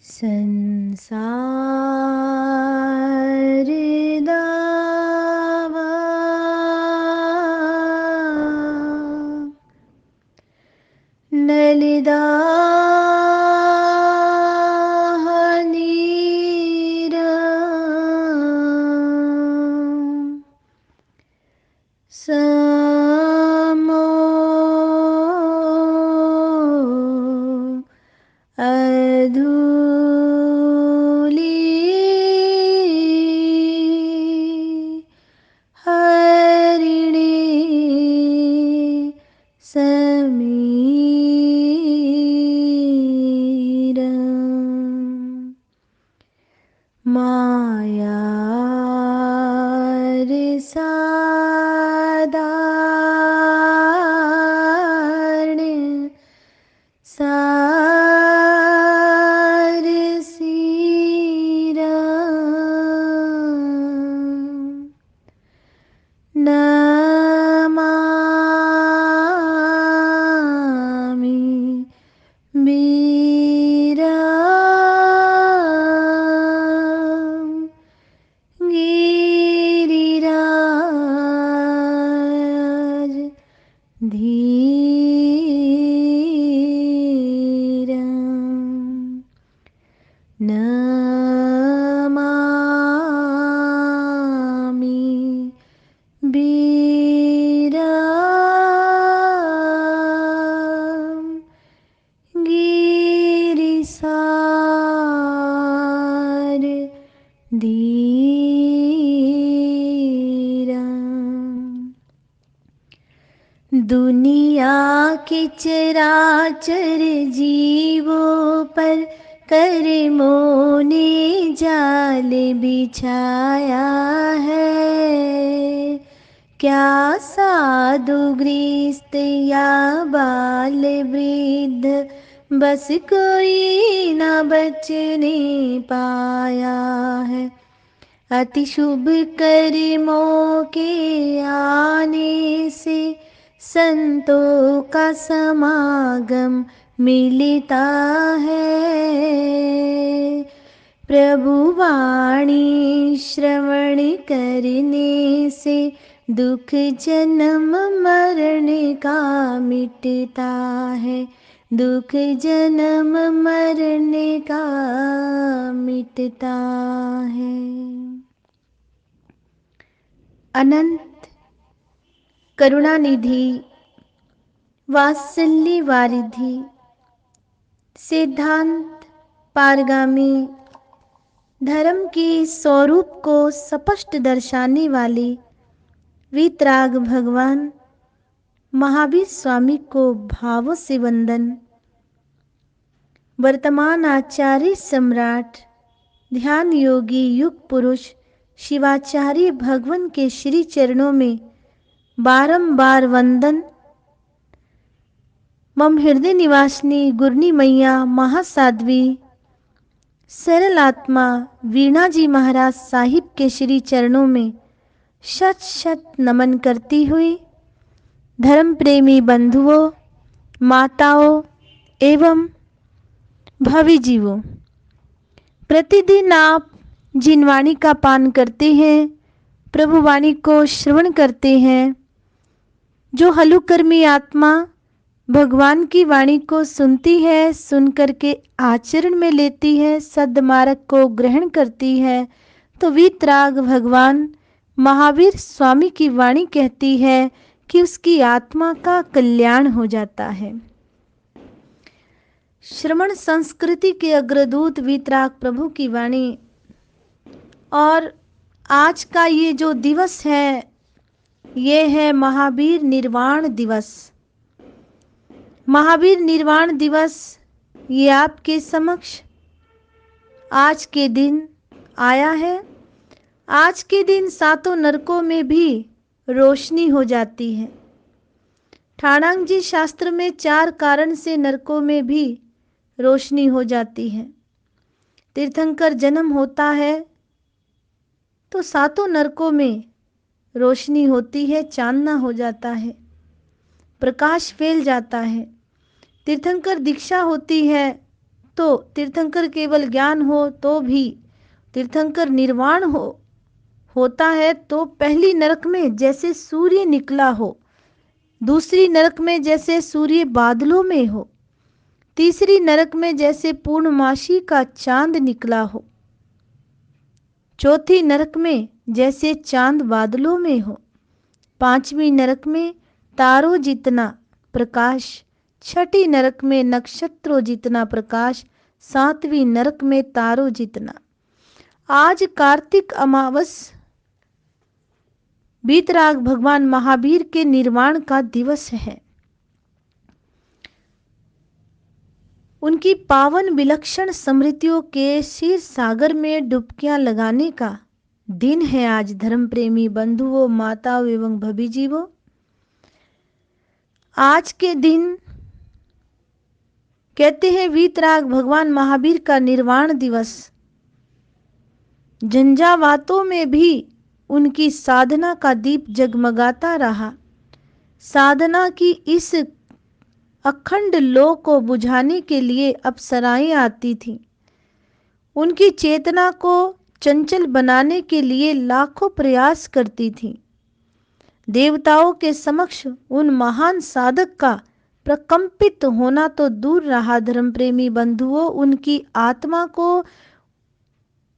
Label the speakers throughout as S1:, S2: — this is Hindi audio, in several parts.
S1: संसार दावा नलिदा नीरा समो अधूली हरिणी समीरम् माया साधारण सार सीरम् नमामि वीरम् गिरिराज धीरम् नमामि वीरम् गिरिसार धीरम् दुनिया के चराचर जीवों पर कर्मों ने जाल बिछाया है। क्या साधु गृहस्थ या बाल वृद्ध बस कोई न बचने पाया है। अति शुभ कर्मों के आने से संतों का समागम मिलता है। प्रभु वाणी श्रवण करने से दुख जन्म मरण का मिटता है। दुख जन्म मरण का मिटता है। अनंत करुणानिधि वात्सल्य वारिधि सिद्धांत पारगामी धर्म के स्वरूप को स्पष्ट दर्शाने वाले वीतराग भगवान महावीर स्वामी को भावों से वंदन। वर्तमान आचार्य सम्राट ध्यान योगी युग पुरुष शिवाचार्य भगवान के श्री चरणों में बारंबार वंदन। मम हृदय निवासिनी गुरनी मैया महासाध्वी सरल आत्मा वीणा जी महाराज साहिब के श्री चरणों में शत शत नमन करती हुई धर्म प्रेमी बंधुओं, माताओं एवं भावी जीवों, प्रतिदिन आप जिन वाणी का पान करते हैं, प्रभु वाणी को श्रवण करते हैं, जो हलुकर्मी आत्मा भगवान की वाणी को सुनती है, सुन करके आचरण में लेती है, सद्मार्ग को ग्रहण करती है, तो वीतराग भगवान महावीर स्वामी की वाणी कहती है कि उसकी आत्मा का कल्याण हो जाता है। श्रवण संस्कृति के अग्रदूत वीतराग प्रभु की वाणी। और आज का ये जो दिवस है, ये है महावीर निर्वाण दिवस। महावीर निर्वाण दिवस ये आपके समक्ष आज के दिन आया है। आज के दिन सातों नरकों में भी रोशनी हो जाती है। ठाणांग जी शास्त्र में 4 कारण से नरकों में भी रोशनी हो जाती है। तीर्थंकर जन्म होता है तो सातों नरकों में रोशनी होती है, चांदना हो जाता है, प्रकाश फैल जाता है। तीर्थंकर दीक्षा होती है तो तीर्थंकर केवल ज्ञान हो तो भी तीर्थंकर निर्वाण होता है तो पहली नरक में जैसे सूर्य निकला हो, दूसरी नरक में जैसे सूर्य बादलों में हो, तीसरी नरक में जैसे पूर्णमासी का चांद निकला हो, चौथी नरक में जैसे चांद बादलों में हो, पांचवी नरक में तारों जितना प्रकाश, छठी नरक में नक्षत्रों जितना प्रकाश, सातवीं नरक में तारों जितना। आज कार्तिक अमावस वीतराग भगवान महावीर के निर्वाण का दिवस है। उनकी पावन विलक्षण स्मृतियों के क्षीर सागर में डुबकियां लगाने का दिन है आज। धर्म प्रेमी बंधुओं, माताओं एवं भविजीवों, आज के दिन कहते हैं वीतराग भगवान महावीर का निर्वाण दिवस। झंझावातों में भी उनकी साधना का दीप जगमगाता रहा। साधना की इस अखंड लौ को बुझाने के लिए अप्सराएं आती थीं। उनकी चेतना को चंचल बनाने के लिए लाखों प्रयास करती थीं। देवताओं के समक्ष उन महान साधक का प्रकंपित होना तो दूर रहा। धर्म प्रेमी बंधुओं, उनकी आत्मा को,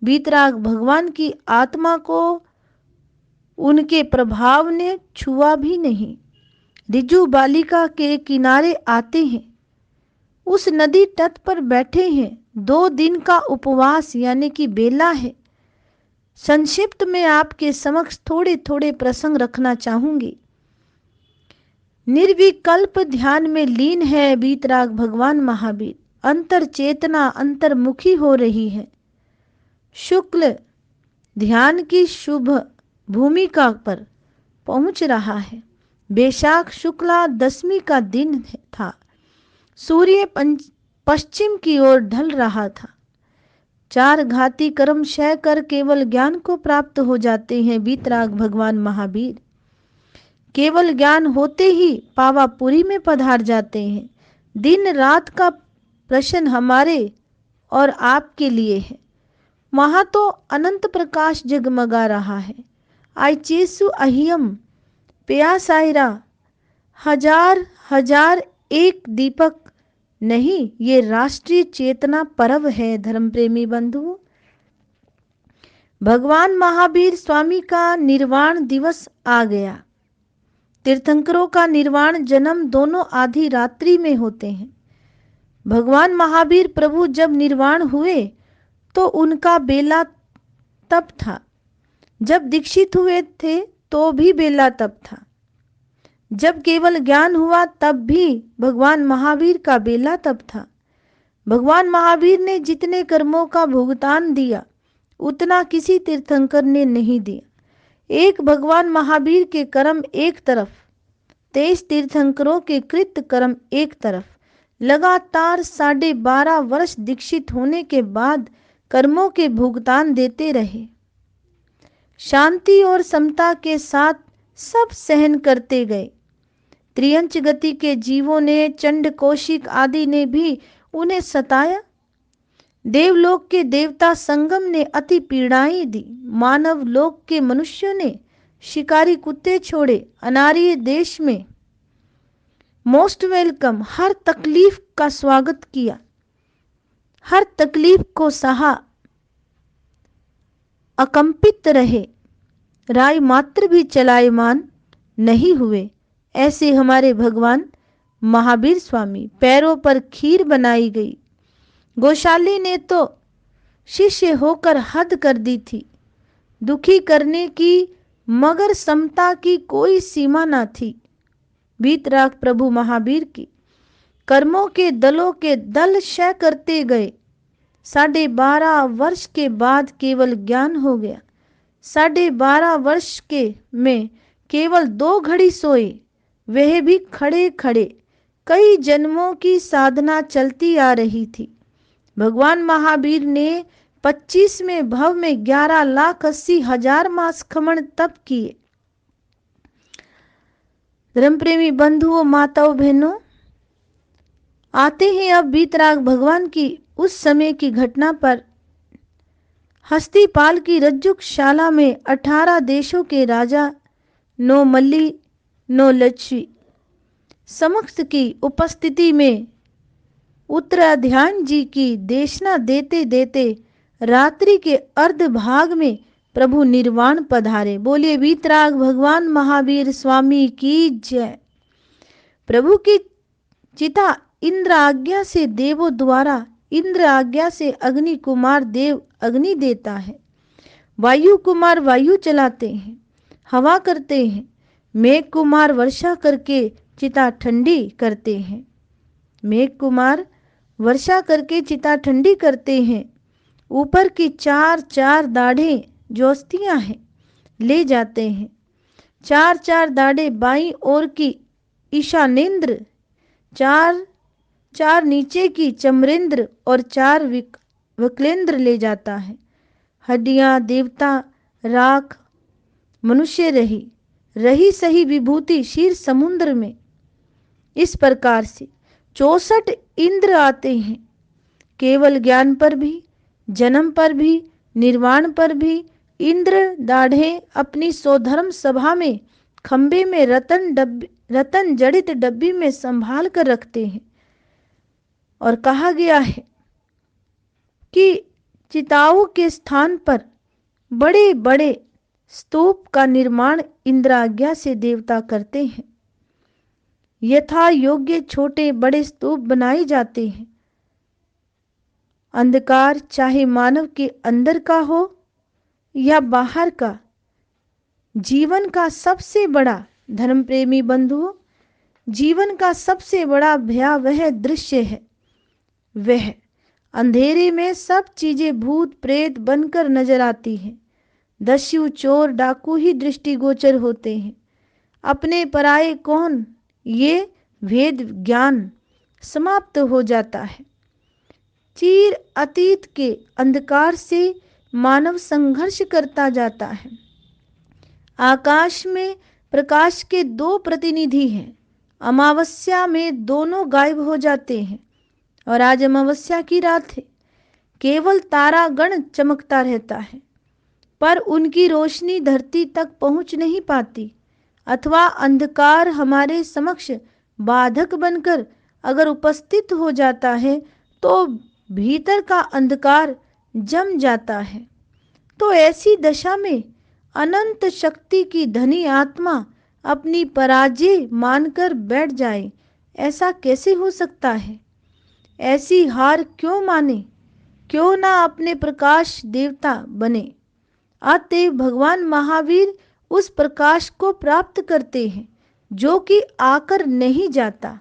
S1: वीतराग भगवान की आत्मा को उनके प्रभाव ने छुआ भी नहीं। रिजु बालिका के किनारे आते हैं, उस नदी तट पर बैठे हैं। 2 दिन का उपवास यानी कि बेला है। संक्षिप्त में आपके समक्ष थोड़े थोड़े प्रसंग रखना चाहूंगी। निर्विकल्प ध्यान में लीन है वीतराग भगवान महावीर। अंतर चेतना अंतर्मुखी हो रही है। शुक्ल ध्यान की शुभ भूमिका पर पहुंच रहा है। बैशाख शुक्ला दशमी का दिन था। सूर्य पश्चिम की ओर ढल रहा था। 4 घाती कर्म क्षय कर केवल ज्ञान को प्राप्त हो जाते हैं वीतराग भगवान महावीर। केवल ज्ञान होते ही पावापुरी में पधार जाते हैं। दिन रात का प्रश्न हमारे और आपके लिए है। वहां तो अनंत प्रकाश जगमगा रहा है। आइचेसु अहियम प्यासाइरा, हजार हजार एक दीपक नहीं, ये राष्ट्रीय चेतना पर्व है। धर्म प्रेमी बंधु, भगवान महावीर स्वामी का निर्वाण दिवस आ गया। तीर्थंकरों का निर्वाण जन्म दोनों आधी रात्रि में होते हैं। भगवान महावीर प्रभु जब निर्वाण हुए तो उनका बेला तब था। जब दीक्षित हुए थे तो भी बेला तब था। जब केवल ज्ञान हुआ तब भी भगवान महावीर का बेला तब था। भगवान महावीर ने जितने कर्मों का भुगतान दिया उतना किसी तीर्थंकर ने नहीं दिया। एक भगवान महावीर के कर्म एक तरफ, 23 तीर्थंकरों के कृत कर्म एक तरफ। लगातार 12.5 वर्ष दीक्षित होने के बाद कर्मों के भुगतान देते रहे। शांति और समता के साथ सब सहन करते गए। त्रियंच गति के जीवों ने, चंड कौशिक आदि ने भी उन्हें सताया। देवलोक के देवता संगम ने अति पीड़ाएं दी। मानव लोक के मनुष्यों ने शिकारी कुत्ते छोड़े। अनार्य देश में मोस्ट वेलकम, हर तकलीफ का स्वागत किया, हर तकलीफ को सहा, अकंपित रहे, राय मात्र भी चलायमान नहीं हुए। ऐसे हमारे भगवान महावीर स्वामी। पैरों पर खीर बनाई गई। गोशाली ने तो शिष्य होकर हद कर दी थी, दुखी करने की, मगर समता की कोई सीमा न थी। वीतराग प्रभु महावीर की कर्मों के दलों के दल क्षय करते गए। 12.5 वर्ष के बाद केवल ज्ञान हो गया। 12.5 वर्ष के में केवल 2 घड़ी सोए, वह भी खड़े खड़े। कई जन्मों की साधना चलती आ रही थी। भगवान महावीर ने 25वें भव में 11,80,000 मास खमन तप किए। धर्म प्रेमी बंधुओं, माताओं, बहनों, आते हैं अब वीतराग भगवान की उस समय की घटना पर हस्तिपाल की रज्जुकशाला में 18 देशों के राजा नो मल्ली नो लच्छी समक्ष की उपस्थिति में उत्तराध्यान जी की देशना देते देते रात्रि के अर्ध भाग में प्रभु निर्वाण पधारे। बोलिए वीतराग भगवान महावीर स्वामी की जय। प्रभु की चिता इंद्र आज्ञा से देवों द्वारा, इंद्र आज्ञा से अग्नि कुमार देव अग्नि देता है, वायु कुमार वायु चलाते हैं, हवा करते हैं, मेघ कुमार वर्षा करके चिता ठंडी करते हैं। मेघ कुमार वर्षा करके चिता ठंडी करते हैं। ऊपर की 4 दाढ़ें जो अस्थियां हैं ले जाते हैं। 4 दाढ़ें बाईं ओर की ईशानेंद्र, 4 नीचे की चमरेंद्र और 4 विकलेंद्र ले जाता है। हड्डियां देवता, राख मनुष्य रही सही विभूति शीर समुद्र में। इस प्रकार से 64 इंद्र आते हैं। केवल ज्ञान पर भी, जन्म पर भी, निर्वाण पर भी इंद्र दाढ़ें अपनी स्वधर्म सभा में खंबे में रतन जड़ित डब्बी में संभाल कर रखते हैं। और कहा गया है कि चिताओं के स्थान पर बड़े बड़े स्तूप का निर्माण इंद्राज्ञा से देवता करते हैं। यथा योग्य छोटे बड़े स्तूप बनाए जाते हैं। अंधकार चाहे मानव के अंदर का हो या बाहर का, जीवन का सबसे बड़ा, धर्म प्रेमी बंधुओं, जीवन का सबसे बड़ा भयावह दृश्य है वह अंधेरे में सब चीजें भूत प्रेत बनकर नजर आती हैं। दस्यु चोर डाकू ही दृष्टिगोचर होते हैं। अपने पराये कौन, ये भेद ज्ञान समाप्त हो जाता है। चीर अतीत के अंधकार से मानव संघर्ष करता जाता है। आकाश में प्रकाश के 2 प्रतिनिधि हैं। अमावस्या में दोनों गायब हो जाते हैं और आज अमावस्या की रात है। केवल तारागण चमकता रहता है, पर उनकी रोशनी धरती तक पहुंच नहीं पाती, अथवा अंधकार हमारे समक्ष बाधक बनकर अगर उपस्थित हो जाता है तो भीतर का अंधकार जम जाता है। तो ऐसी दशा में अनंत शक्ति की धनी आत्मा अपनी पराजय मानकर बैठ जाए, ऐसा कैसे हो सकता है? ऐसी हार क्यों माने? क्यों ना अपने प्रकाश देवता बने? अतएव भगवान महावीर उस प्रकाश को प्राप्त करते हैं जो कि आकर नहीं जाता।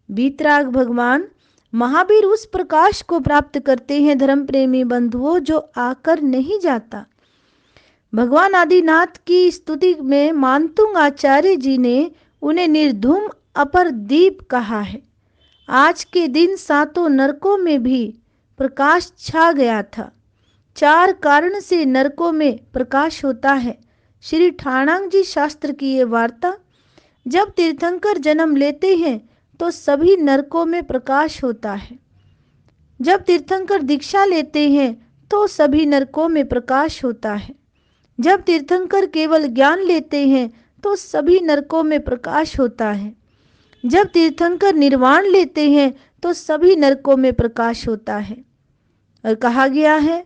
S1: वीतराग भगवान महावीर उस प्रकाश को प्राप्त करते हैं धर्म प्रेमी बंधुओं जो आकर नहीं जाता। भगवान आदिनाथ की स्तुति में मानतुंग आचार्य जी ने उन्हें निर्धूम अपर दीप कहा है। आज के दिन 7 नरकों में भी प्रकाश छा गया था। 4 कारण से नरकों में प्रकाश होता है। श्री ठाणांग जी शास्त्र की ये वार्ता, जब तीर्थंकर जन्म लेते हैं तो सभी नरकों में प्रकाश होता है। जब तीर्थंकर दीक्षा लेते हैं तो सभी नरकों में प्रकाश होता है। जब तीर्थंकर केवल ज्ञान लेते हैं तो सभी नरकों में प्रकाश होता है। जब तीर्थंकर निर्वाण लेते हैं तो सभी नरकों में प्रकाश होता है। और कहा गया है,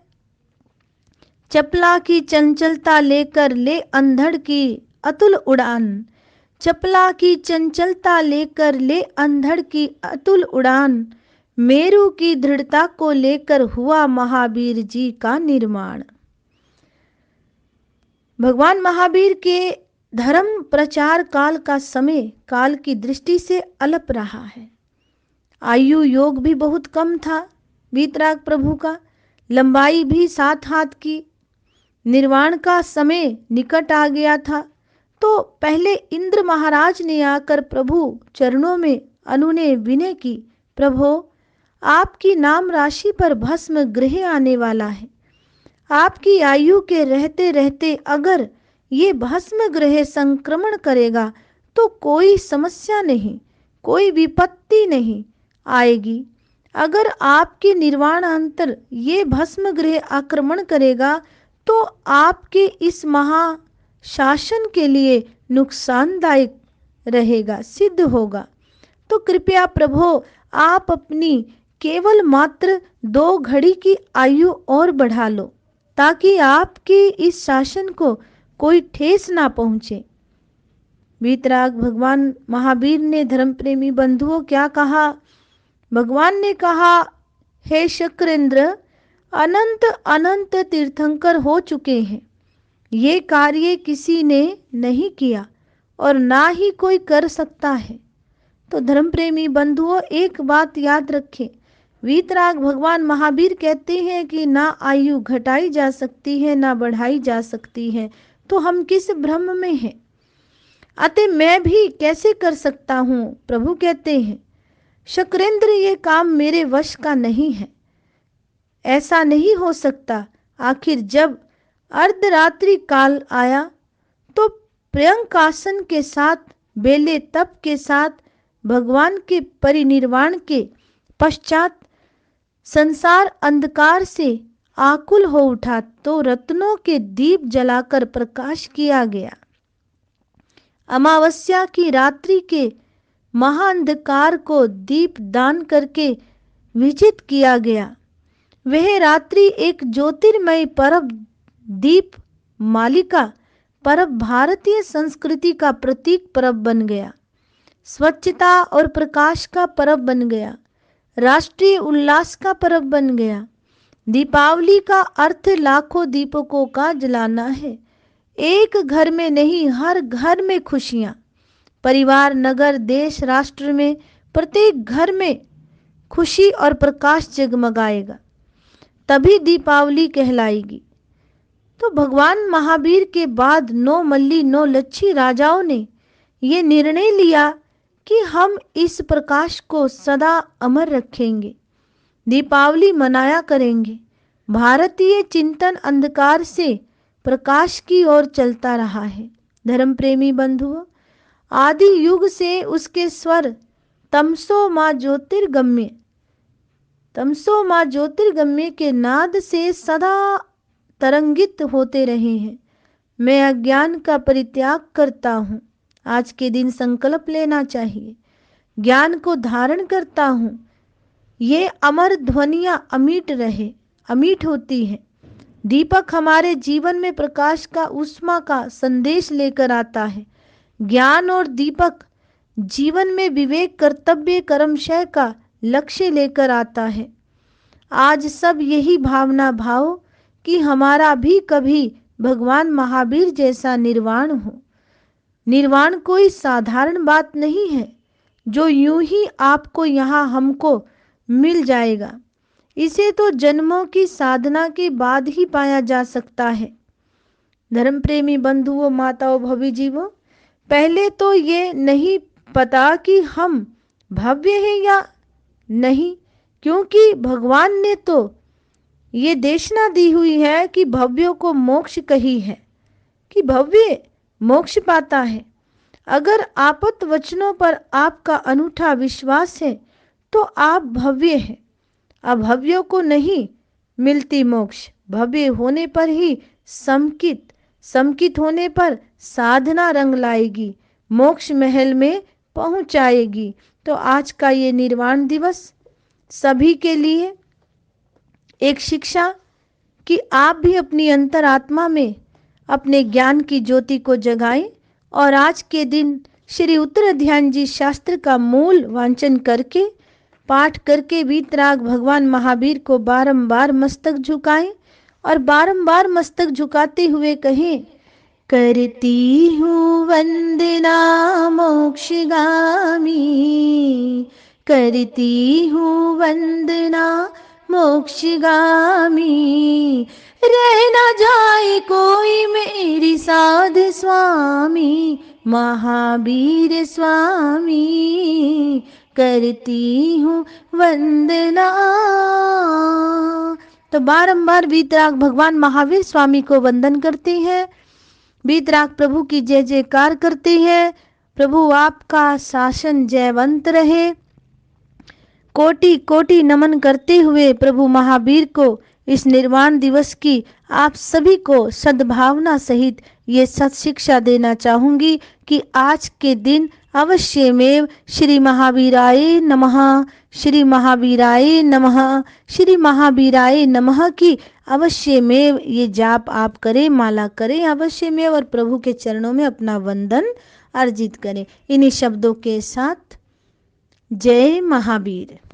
S1: चपला की चंचलता लेकर ले अंधड़ की अतुल उड़ान, चपला की चंचलता लेकर ले अंधड़ की अतुल उड़ान, मेरू की दृढ़ता को लेकर हुआ महावीर जी का निर्माण। भगवान महावीर के धर्म प्रचार काल का समय काल की दृष्टि से अल्प रहा है। आयु योग भी बहुत कम था वीतराग प्रभु का, लंबाई भी 7 हाथ की। निर्वाण का समय निकट आ गया था। तो पहले इंद्र महाराज ने आकर प्रभु चरणों में अनुनय विनय की, प्रभो आपकी नाम राशि पर भस्म गृह आने वाला है। आपकी आयु के रहते रहते अगर ये भस्म गृह संक्रमण करेगा तो कोई समस्या नहीं, कोई विपत्ति नहीं आएगी। अगर आपके निर्वाणांतर ये भस्म गृह आक्रमण करेगा तो आपके इस महाशासन के लिए नुकसानदायक रहेगा, सिद्ध होगा। तो कृपया प्रभु आप अपनी केवल मात्र 2 घड़ी की आयु और बढ़ा लो, ताकि आपके इस शासन को कोई ठेस ना पहुंचे। वीतराग भगवान महावीर ने धर्म प्रेमी बंधुओं क्या कहा? भगवान ने कहा, हे शक्रेंद्र, अनंत अनंत तीर्थंकर हो चुके हैं। ये कार्य किसी ने नहीं किया और ना ही कोई कर सकता है। तो धर्म प्रेमी बंधुओं, एक बात याद रखें, वीतराग भगवान महावीर कहते हैं कि ना आयु घटाई जा सकती है ना बढ़ाई जा सकती है। तो हम किस भ्रम में हैं? अतः मैं भी कैसे कर सकता हूँ? प्रभु कहते हैं, शक्रेंद्र, ये काम मेरे वश का नहीं है, ऐसा नहीं हो सकता। आखिर जब अर्धरात्रि काल आया तो प्रियंकासन के साथ, बेले तप के साथ, भगवान के परिनिर्वाण के पश्चात संसार अंधकार से आकुल हो उठा तो रत्नों के दीप जलाकर प्रकाश किया गया। अमावस्या की रात्रि के महाअंधकार को दीप दान करके विजित किया गया। वह रात्रि एक ज्योतिर्मय पर्व, दीप मालिका पर्व, भारतीय संस्कृति का प्रतीक पर्व बन गया, स्वच्छता और प्रकाश का पर्व बन गया, राष्ट्रीय उल्लास का पर्व बन गया। दीपावली का अर्थ लाखों दीपकों का जलाना है। एक घर में नहीं, हर घर में खुशियां। परिवार, नगर, देश, राष्ट्र में प्रत्येक घर में खुशी और प्रकाश जगमगाएगा, तभी दीपावली कहलाएगी। तो भगवान महावीर के बाद 9 मल्ली 9 लच्छी राजाओं ने ये निर्णय लिया कि हम इस प्रकाश को सदा अमर रखेंगे, दीपावली मनाया करेंगे। भारतीय चिंतन अंधकार से प्रकाश की ओर चलता रहा है। धर्म प्रेमी बंधुओं, आदि युग से उसके स्वर तमसो मां ज्योतिर्गम्य, तमसो मां ज्योतिर्गम्य के नाद से सदा तरंगित होते रहे हैं। मैं अज्ञान का परित्याग करता हूँ। आज के दिन संकल्प लेना चाहिए, ज्ञान को धारण करता हूँ। ये अमर ध्वनियाँ अमिट रहे, अमिट होती हैं। दीपक हमारे जीवन में प्रकाश का, उष्मा का संदेश लेकर आता है। ज्ञान और दीपक जीवन में विवेक, कर्तव्य, कर्मशय का लक्ष्य लेकर आता है। आज सब यही भावना भाव कि हमारा भी कभी भगवान महावीर जैसा निर्वाण हो। निर्वाण कोई साधारण बात नहीं है जो यूं ही आपको यहाँ हमको मिल जाएगा। इसे तो जन्मों की साधना के बाद ही पाया जा सकता है। धर्म प्रेमी बंधुओं, माताओं, भवी जीवों, पहले तो ये नहीं पता कि हम भव्य हैं या नहीं, क्योंकि भगवान ने तो ये देशना दी हुई है कि भव्यों को मोक्ष कही है, कि भव्य मोक्ष पाता है। अगर आपत वचनों पर आपका अनूठा विश्वास है तो आप भव्य हैं। अभव्यों को नहीं मिलती मोक्ष, भव्य होने पर ही समकित, समकित होने पर साधना रंग लाएगी, मोक्ष महल में पहुंचाएगी। तो आज का ये निर्वाण दिवस सभी के लिए एक शिक्षा कि आप भी अपनी अंतरात्मा में अपने ज्ञान की ज्योति को जगाएं और आज के दिन श्री उत्तर ध्यान जी शास्त्र का मूल वांचन करके, पाठ करके वीतराग भगवान महावीर को बारंबार मस्तक झुकाएं और बारंबार मस्तक झुकाते हुए कहें, करती हूँ वंदना मोक्षगामी, करती हूँ वंदना मोक्षगामी, रह न जाए कोई मेरी साध स्वामी, महावीर स्वामी, करती हूँ वंदना। तो बारंबार वीतराग भगवान महावीर स्वामी को वंदन करते हैं, वीतराग प्रभु की जय जयकार करते हैं। प्रभु आपका शासन जयवंत रहे। कोटि कोटि नमन करते हुए प्रभु महावीर को इस निर्वाण दिवस की आप सभी को सद्भावना सहित ये सत्शिक्षा देना चाहूंगी कि आज के दिन अवश्य में श्री महावीराय नमः, श्री महावीराय नमः, श्री महावीराय नमः की अवश्य में ये जाप आप करें, माला करें अवश्य में, और प्रभु के चरणों में अपना वंदन अर्जित करें। इन्हीं शब्दों के साथ जय महावीर।